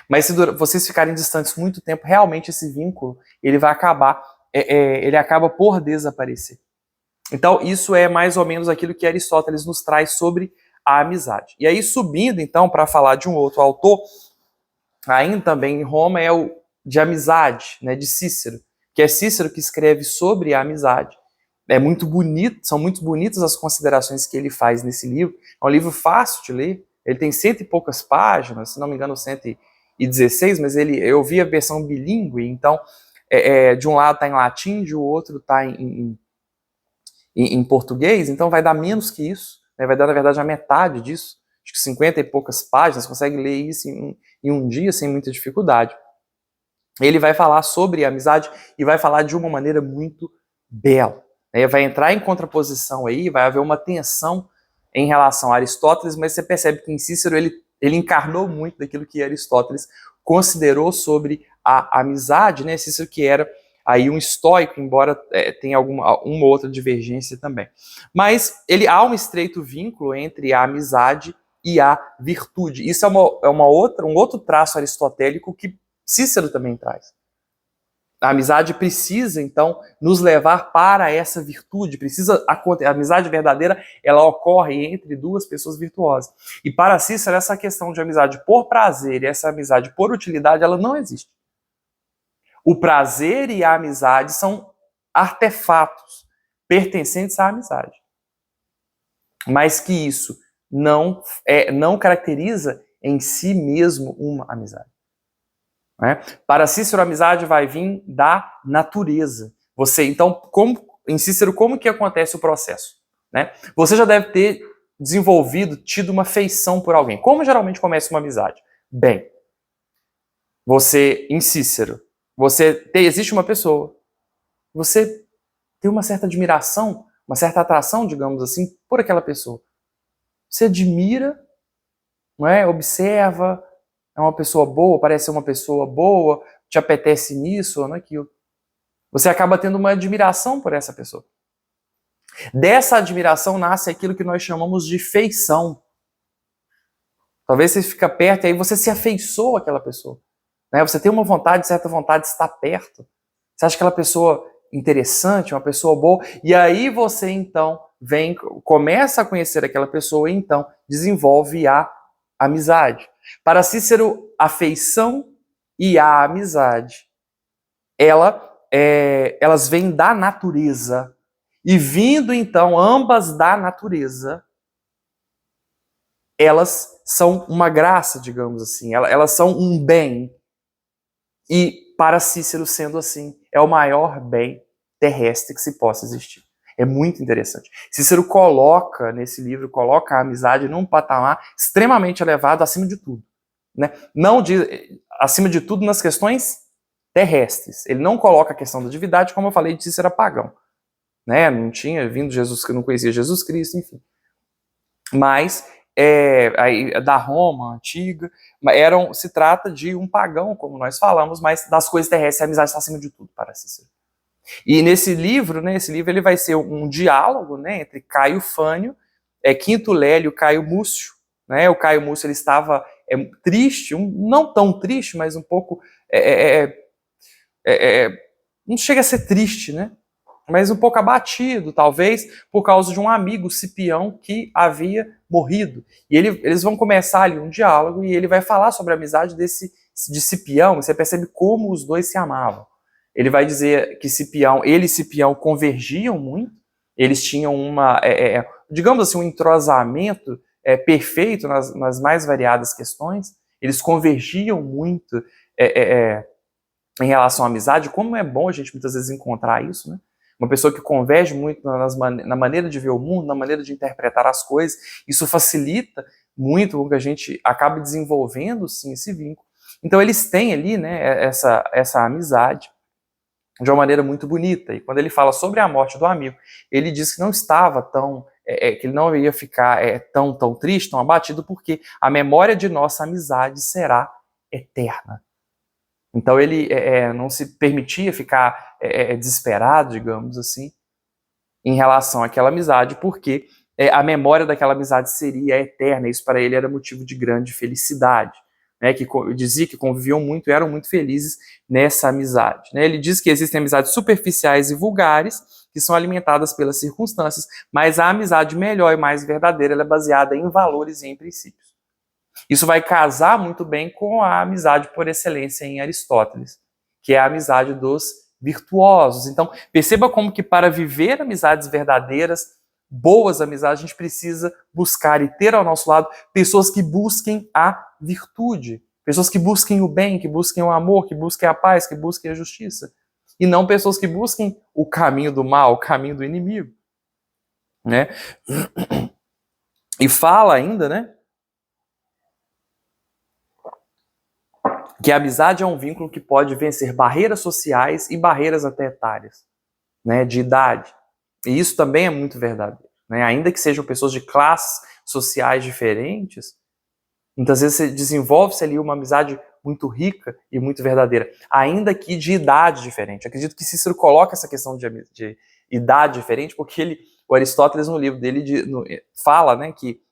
Mas se vocês ficarem distantes muito tempo, realmente esse vínculo ele vai acabar, ele acaba por desaparecer. Então isso é mais ou menos aquilo que Aristóteles nos traz sobre a amizade. E aí subindo então para falar de um outro autor, ainda também em Roma, é o de amizade, né, de Cícero. Que é Cícero que escreve sobre a amizade. é muito bonito, são muito bonitas as considerações que ele faz nesse livro. É um livro fácil de ler, ele tem 100 e poucas páginas, se não me engano 116, mas eu vi a versão bilíngue, então de um lado está em latim, de outro está em português, então vai dar menos que isso, né? Vai dar na verdade a metade disso, acho que 50 e poucas páginas, consegue ler isso em um dia sem muita dificuldade. Ele vai falar sobre a amizade e vai falar de uma maneira muito bela. Vai entrar em contraposição aí, vai haver uma tensão em relação a Aristóteles, mas você percebe que em Cícero ele encarnou muito daquilo que Aristóteles considerou sobre a amizade, né? Cícero que era aí um estoico, embora tenha uma outra divergência também. Mas há um estreito vínculo entre a amizade e a virtude. Isso é um outro traço aristotélico que Cícero também traz. A amizade precisa, então, nos levar para essa virtude. A amizade verdadeira, ela ocorre entre duas pessoas virtuosas. E para Cícero, essa questão de amizade por prazer e essa amizade por utilidade, ela não existe. O prazer e a amizade são artefatos pertencentes à amizade. Mas que isso não caracteriza em si mesmo uma amizade. Para Cícero, a amizade vai vir da natureza. Então, em Cícero, como que acontece o processo? Você já deve ter tido uma afeição por alguém. Como geralmente começa uma amizade? Bem, em Cícero, existe uma pessoa, você tem uma certa admiração, uma certa atração, digamos assim, por aquela pessoa. Você admira, observa, é uma pessoa boa, parece ser uma pessoa boa, te apetece nisso ou naquilo. Você acaba tendo uma admiração por essa pessoa. Dessa admiração nasce aquilo que nós chamamos de feição. Talvez você fica perto e aí você se afeiçoa àquela pessoa. Você tem uma vontade, certa vontade de estar perto. Você acha aquela pessoa interessante, uma pessoa boa, e aí você então começa a conhecer aquela pessoa e então desenvolve a amizade. Para Cícero, a afeição e a amizade, elas vêm da natureza. E vindo, então, ambas da natureza, elas são uma graça, digamos assim. Elas são um bem. E, para Cícero, sendo assim, é o maior bem terrestre que se possa existir. É muito interessante. Cícero nesse livro, a amizade num patamar extremamente elevado acima de tudo. Não acima de tudo nas questões terrestres. Ele não coloca a questão da divindade, como eu falei, de Cícero era pagão. Não tinha vindo Jesus, que não conhecia Jesus Cristo, enfim. Mas, da Roma antiga, se trata de um pagão, como nós falamos, mas das coisas terrestres, a amizade está acima de tudo para Cícero. E nesse livro, ele vai ser um diálogo entre Caio Fânio, Quinto Lélio e Caio Múcio. O Caio Múcio ele estava triste, não tão triste, mas um pouco... não chega a ser triste, mas um pouco abatido, talvez, por causa de um amigo, Cipião, que havia morrido. E eles vão começar ali um diálogo e ele vai falar sobre a amizade de Cipião, e você percebe como os dois se amavam. Ele vai dizer que ele e Cipião convergiam muito, eles tinham digamos assim, um entrosamento perfeito nas mais variadas questões, eles convergiam muito em relação à amizade. Como é bom a gente muitas vezes encontrar isso, Uma pessoa que converge muito na maneira de ver o mundo, na maneira de interpretar as coisas, isso facilita muito com que a gente acabe desenvolvendo, sim, esse vínculo. Então eles têm ali essa amizade de uma maneira muito bonita. E quando ele fala sobre a morte do amigo, ele diz que não estava que ele não ia ficar tão triste, tão abatido, porque a memória de nossa amizade será eterna. Então ele não se permitia ficar desesperado, digamos assim, em relação àquela amizade, porque a memória daquela amizade seria eterna. Isso para ele era motivo de grande felicidade. Que dizia que conviviam muito e eram muito felizes nessa amizade. Ele diz que existem amizades superficiais e vulgares, que são alimentadas pelas circunstâncias, mas a amizade melhor e mais verdadeira ela é baseada em valores e em princípios. Isso vai casar muito bem com a amizade por excelência em Aristóteles, que é a amizade dos virtuosos. Então, perceba como que para viver amizades verdadeiras, boas amizades, a gente precisa buscar e ter ao nosso lado pessoas que busquem a virtude, pessoas que busquem o bem, que busquem o amor, que busquem a paz, que busquem a justiça. E não pessoas que busquem o caminho do mal, o caminho do inimigo. Né? E fala ainda, né? Que a amizade é um vínculo que pode vencer barreiras sociais e barreiras até etárias, né? De idade. E isso também é muito verdadeiro. Né? Ainda que sejam pessoas de classes sociais diferentes, muitas vezes desenvolve-se ali uma amizade muito rica e muito verdadeira, ainda que de idade diferente. Acredito que Cícero coloca essa questão de idade diferente, porque o Aristóteles, no livro dele, fala, né, que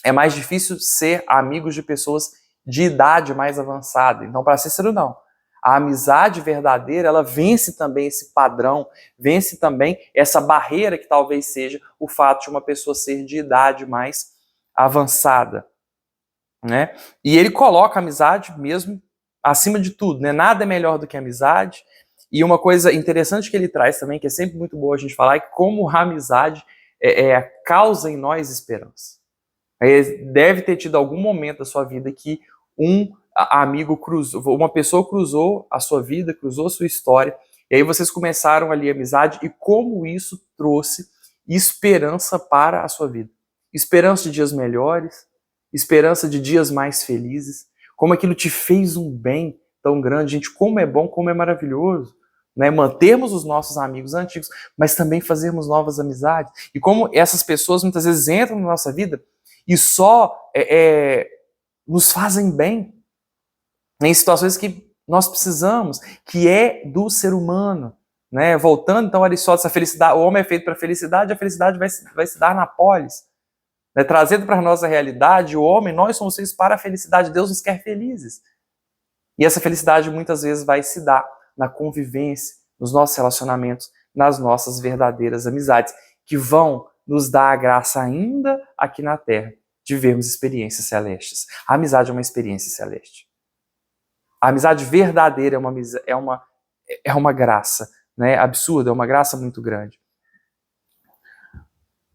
é mais difícil ser amigos de pessoas de idade mais avançada. Então, para Cícero, não. A amizade verdadeira, ela vence também esse padrão, vence também essa barreira que talvez seja o fato de uma pessoa ser de idade mais avançada. Né? E ele coloca a amizade mesmo acima de tudo, né? Nada é melhor do que a amizade. E uma coisa interessante que ele traz também, que é sempre muito boa a gente falar, é que como a amizade causa em nós esperança. Deve ter tido algum momento da sua vida que um amigo cruzou, uma pessoa cruzou a sua vida, cruzou a sua história, e aí vocês começaram ali a amizade, e como isso trouxe esperança para a sua vida. Esperança de dias melhores, esperança de dias mais felizes, como aquilo te fez um bem tão grande. Gente, como é bom, como é maravilhoso, né? Mantermos os nossos amigos antigos, mas também fazermos novas amizades. E como essas pessoas muitas vezes entram na nossa vida e só nos fazem bem em situações que nós precisamos, que é do ser humano. Né? Voltando então a Aristóteles, a felicidade, o homem é feito para a felicidade vai se dar na polis. Né? Trazendo para a nossa realidade, o homem, nós somos feitos para a felicidade, Deus nos quer felizes. E essa felicidade muitas vezes vai se dar na convivência, nos nossos relacionamentos, nas nossas verdadeiras amizades, que vão nos dar a graça ainda aqui na Terra de vermos experiências celestes. A amizade é uma experiência celeste. A amizade verdadeira é uma graça, né, absurda, é uma graça muito grande.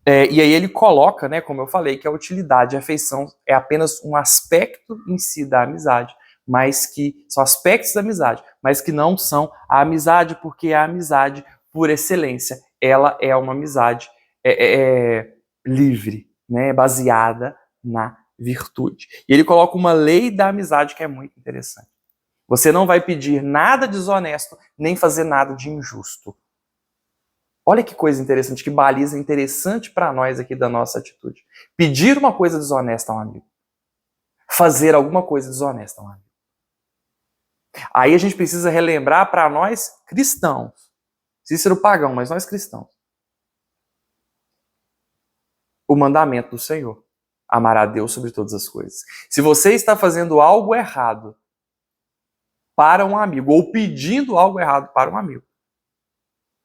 E aí ele coloca, né, como eu falei, que a utilidade e a afeição é apenas um aspecto em si da amizade, mas que são aspectos da amizade, mas que não são a amizade, porque a amizade, por excelência, ela é uma amizade livre, né, baseada na virtude. E ele coloca uma lei da amizade que é muito interessante. Você não vai pedir nada desonesto, nem fazer nada de injusto. Olha que coisa interessante, que baliza interessante para nós aqui da nossa atitude. Pedir uma coisa desonesta a um amigo. Fazer alguma coisa desonesta a um amigo. Aí a gente precisa relembrar para nós cristãos. Cícero pagão, mas nós cristãos. O mandamento do Senhor. Amar a Deus sobre todas as coisas. Se você está fazendo algo errado para um amigo, ou pedindo algo errado para um amigo,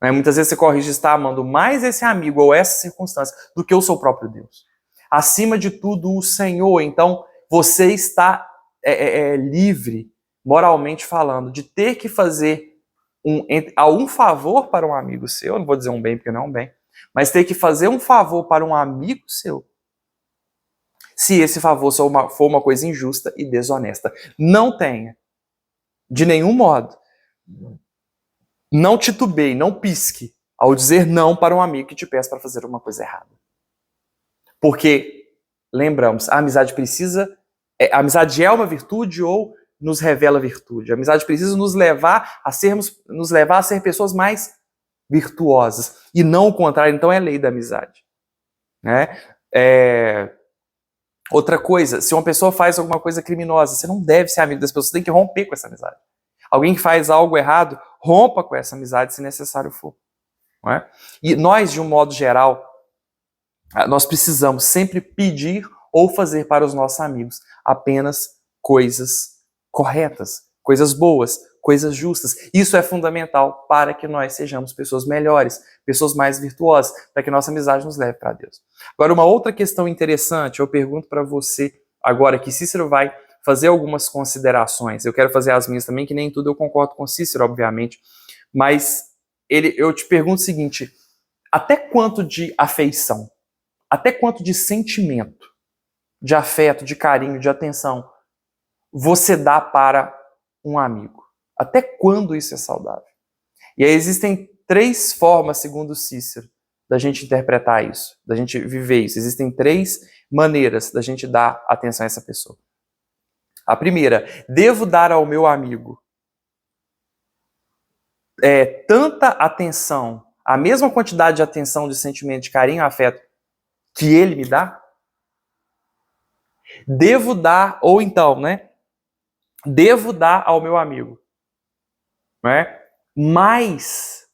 muitas vezes você corrige estar amando mais esse amigo ou essa circunstância do que o seu próprio Deus. Acima de tudo, o Senhor. Então, você está livre, moralmente falando, de ter que fazer um favor para um amigo seu. Eu não vou dizer um bem porque não é um bem, mas ter que fazer um favor para um amigo seu, se esse favor for uma coisa injusta e desonesta. Não tenha, de nenhum modo, não titubeie, não pisque ao dizer não para um amigo que te peça para fazer uma coisa errada. Porque, lembramos, a amizade a amizade é uma virtude ou nos revela virtude. A amizade precisa nos levar a ser pessoas mais virtuosas e não o contrário. Então é lei da amizade. Né? Outra coisa, se uma pessoa faz alguma coisa criminosa, você não deve ser amigo das pessoas, você tem que romper com essa amizade. Alguém que faz algo errado, rompa com essa amizade se necessário for. Não é? E nós, de um modo geral, nós precisamos sempre pedir ou fazer para os nossos amigos apenas coisas corretas, coisas boas, coisas justas. Isso é fundamental para que nós sejamos pessoas melhores, pessoas mais virtuosas, para que nossa amizade nos leve para Deus. Agora, uma outra questão interessante, eu pergunto para você agora, que Cícero vai fazer algumas considerações. Eu quero fazer as minhas também, que nem tudo eu concordo com Cícero, obviamente, Mas eu te pergunto o seguinte, até quanto de afeição, até quanto de sentimento, de afeto, de carinho, de atenção você dá para um amigo? Até quando isso é saudável? E aí existem 3 formas, segundo Cícero, da gente interpretar isso, da gente viver isso. Existem 3 maneiras da gente dar atenção a essa pessoa. A primeira, devo dar ao meu amigo tanta atenção, a mesma quantidade de atenção, de sentimento, de carinho, afeto que ele me dá? Devo dar, ou então, devo dar ao meu amigo, mais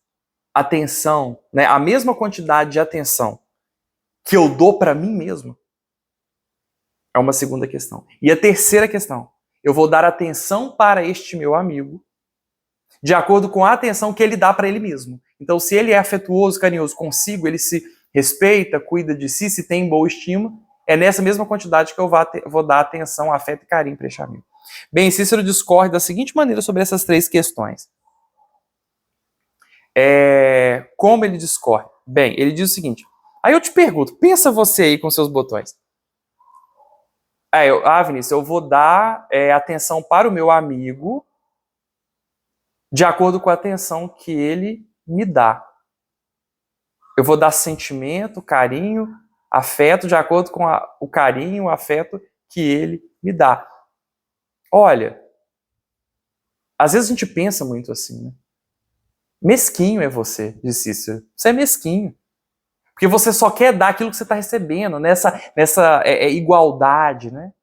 atenção, a mesma quantidade de atenção que eu dou para mim mesmo? É uma segunda questão. E a terceira questão, eu vou dar atenção para este meu amigo de acordo com a atenção que ele dá para ele mesmo. Então, se ele é afetuoso, carinhoso consigo, ele se respeita, cuida de si, se tem boa estima, é nessa mesma quantidade que eu vou dar atenção, afeto e carinho para este amigo. Bem, Cícero discorre da seguinte maneira sobre essas 3 questões. Como ele discorre? Bem, ele diz o seguinte, aí eu te pergunto, pensa você aí com seus botões. Vinícius, eu vou dar atenção para o meu amigo de acordo com a atenção que ele me dá. Eu vou dar sentimento, carinho, afeto de acordo com o carinho, o afeto que ele me dá. Olha, às vezes a gente pensa muito assim, né? Mesquinho é você, disse Cícero. Você é mesquinho. Porque você só quer dar aquilo que você está recebendo, nessa igualdade, né?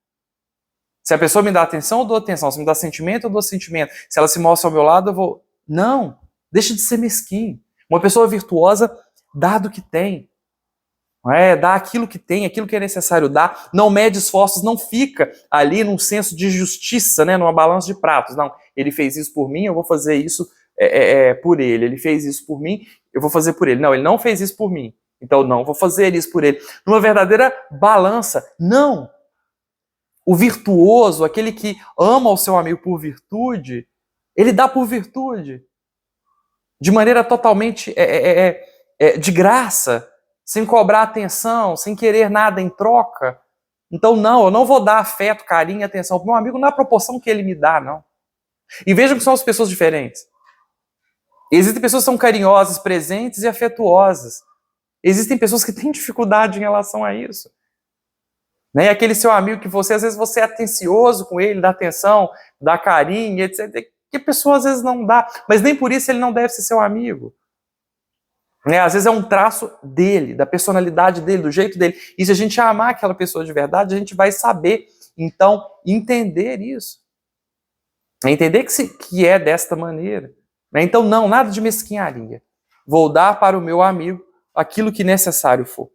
Se a pessoa me dá atenção, eu dou atenção. Se me dá sentimento, eu dou sentimento. Se ela se mostra ao meu lado, eu vou... Não, deixa de ser mesquinho. Uma pessoa virtuosa dá do que tem. Dá aquilo que tem, aquilo que é necessário dar. Não mede esforços, não fica ali num senso de justiça, numa balança de pratos. Não, ele fez isso por mim, eu vou fazer isso por ele. Ele fez isso por mim, eu vou fazer por ele. Não, ele não fez isso por mim. Então não, vou fazer isso por ele. Numa verdadeira balança. Não. O virtuoso, aquele que ama o seu amigo por virtude, ele dá por virtude. De maneira totalmente de graça, sem cobrar atenção, sem querer nada em troca. Então não, eu não vou dar afeto, carinho e atenção para o meu amigo na proporção que ele me dá, não. E vejam que são as pessoas diferentes. Existem pessoas que são carinhosas, presentes e afetuosas. Existem pessoas que têm dificuldade em relação a isso. E aquele seu amigo que às vezes você é atencioso com ele, dá atenção, dá carinho, etc. Que a pessoa às vezes não dá, mas nem por isso ele não deve ser seu amigo. Às vezes é um traço dele, da personalidade dele, do jeito dele. E se a gente amar aquela pessoa de verdade, a gente vai saber, então, entender isso. Entender que é desta maneira. Então, não, nada de mesquinharia. Vou dar para o meu amigo aquilo que necessário for.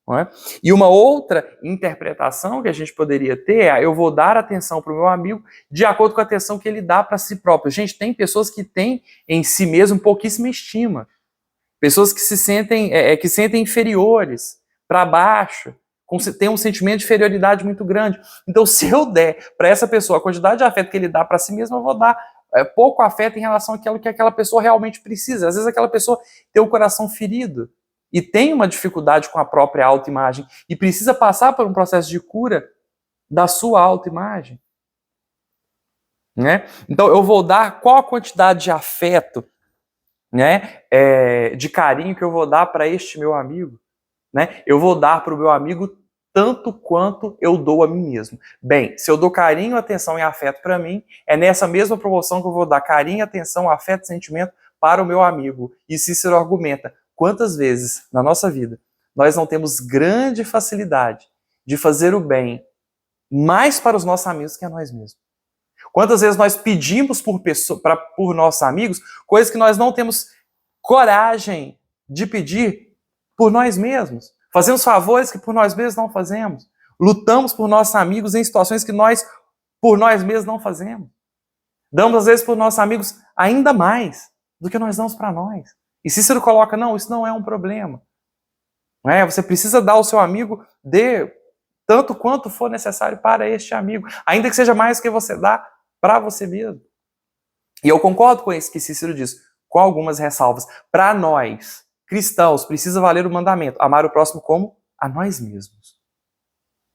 Não é? E uma outra interpretação que a gente poderia ter é: eu vou dar atenção para o meu amigo de acordo com a atenção que ele dá para si próprio. Gente, tem pessoas que têm em si mesmo pouquíssima estima. Pessoas que se sentem, inferiores, para baixo, têm um sentimento de inferioridade muito grande. Então, se eu der para essa pessoa a quantidade de afeto que ele dá para si mesmo, eu vou dar pouco afeto em relação àquilo que aquela pessoa realmente precisa. Às vezes aquela pessoa tem o coração ferido e tem uma dificuldade com a própria autoimagem e precisa passar por um processo de cura da sua autoimagem. Então, eu vou dar qual a quantidade de afeto, de carinho que eu vou dar para este meu amigo. Eu vou dar para o meu amigo tanto quanto eu dou a mim mesmo. Bem, se eu dou carinho, atenção e afeto para mim, é nessa mesma proporção que eu vou dar carinho, atenção, afeto e sentimento para o meu amigo. E Cícero argumenta: quantas vezes na nossa vida nós não temos grande facilidade de fazer o bem mais para os nossos amigos que a nós mesmos? Quantas vezes nós pedimos por nossos amigos coisas que nós não temos coragem de pedir por nós mesmos? Fazemos favores que por nós mesmos não fazemos. Lutamos por nossos amigos em situações que nós, por nós mesmos, não fazemos. Damos, às vezes, por nossos amigos ainda mais do que nós damos para nós. E Cícero coloca: não, isso não é um problema. Você precisa dar ao seu amigo, dê tanto quanto for necessário para este amigo, ainda que seja mais do que você dá para você mesmo. E eu concordo com isso que Cícero diz. com algumas ressalvas. Para nós, cristãos, precisa valer o mandamento, amar o próximo como a nós mesmos.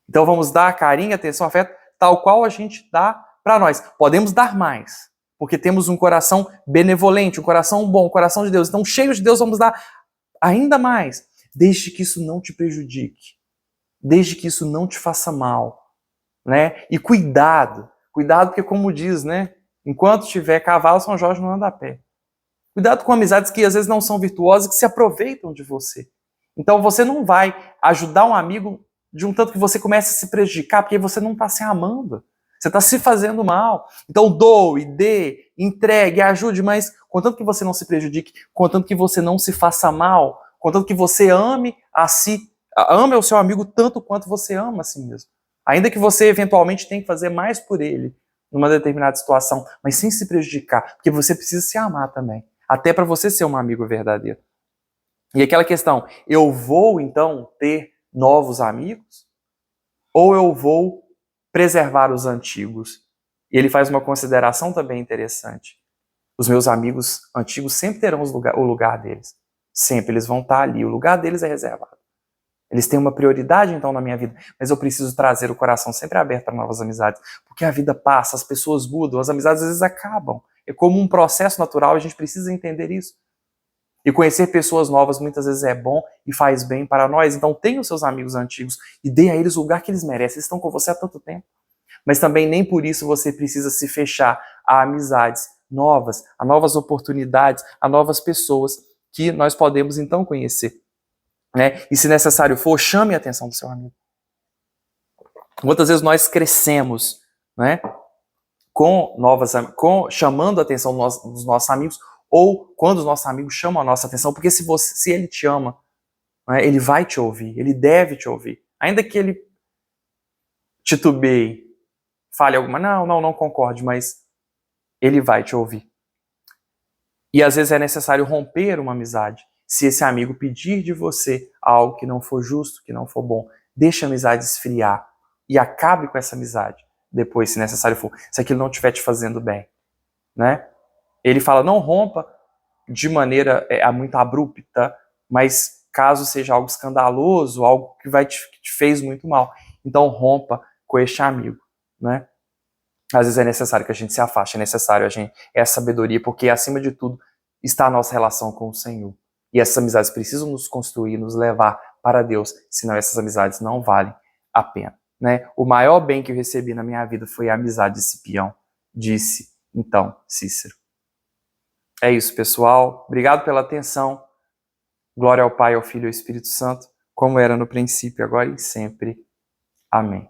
Então vamos dar carinho, atenção, afeto, tal qual a gente dá para nós. Podemos dar mais, porque temos um coração benevolente, um coração bom, um coração de Deus. Então, cheios de Deus, vamos dar ainda mais, desde que isso não te prejudique, desde que isso não te faça mal, né? E cuidado, porque como diz, né? Enquanto tiver cavalo, São Jorge não anda a pé. Cuidado com amizades que às vezes não são virtuosas, que se aproveitam de você. Então você não vai ajudar um amigo de um tanto que você comece a se prejudicar, porque você não está se amando. Você está se fazendo mal. Então doe, dê, entregue, ajude, mas contanto que você não se prejudique, contanto que você não se faça mal, contanto que você ame a si, ame o seu amigo tanto quanto você ama a si mesmo. Ainda que você eventualmente tenha que fazer mais por ele numa determinada situação, mas sem se prejudicar, porque você precisa se amar também, até para você ser um amigo verdadeiro. E aquela questão, eu vou então ter novos amigos? Ou eu vou preservar os antigos? E ele faz uma consideração também interessante. Os meus amigos antigos sempre terão o lugar deles. Sempre, eles vão estar ali, o lugar deles é reservado. Eles têm uma prioridade, então, na minha vida, mas eu preciso trazer o coração sempre aberto para novas amizades, porque a vida passa, as pessoas mudam, as amizades às vezes acabam. É como um processo natural, a gente precisa entender isso. E conhecer pessoas novas muitas vezes é bom e faz bem para nós. Então tenha os seus amigos antigos e dê a eles o lugar que eles merecem. Eles estão com você há tanto tempo. Mas também nem por isso você precisa se fechar a amizades novas, a novas oportunidades, a novas pessoas que nós podemos então conhecer. Né? E se necessário for, chame a atenção do seu amigo. Muitas vezes nós crescemos, né? Chamando a atenção dos nossos amigos, ou quando os nossos amigos chamam a nossa atenção, porque se ele te ama, né, ele vai te ouvir, ele deve te ouvir. Ainda que ele titubeie, fale alguma, não concorde, mas ele vai te ouvir. E às vezes é necessário romper uma amizade. Se esse amigo pedir de você algo que não for justo, que não for bom, deixe a amizade esfriar e acabe com essa amizade depois, se necessário for, se aquilo não estiver te fazendo bem, né? Ele fala, não rompa de maneira muito abrupta, mas caso seja algo escandaloso, algo que te fez muito mal, então rompa com este amigo, né? Às vezes é necessário que a gente se afaste, é necessário a sabedoria, porque acima de tudo está a nossa relação com o Senhor. E essas amizades precisam nos construir, nos levar para Deus, senão essas amizades não valem a pena. Né? O maior bem que eu recebi na minha vida foi a amizade de Cipião, disse então Cícero. É isso, pessoal. Obrigado pela atenção. Glória ao Pai, ao Filho e ao Espírito Santo, como era no princípio, agora e sempre. Amém.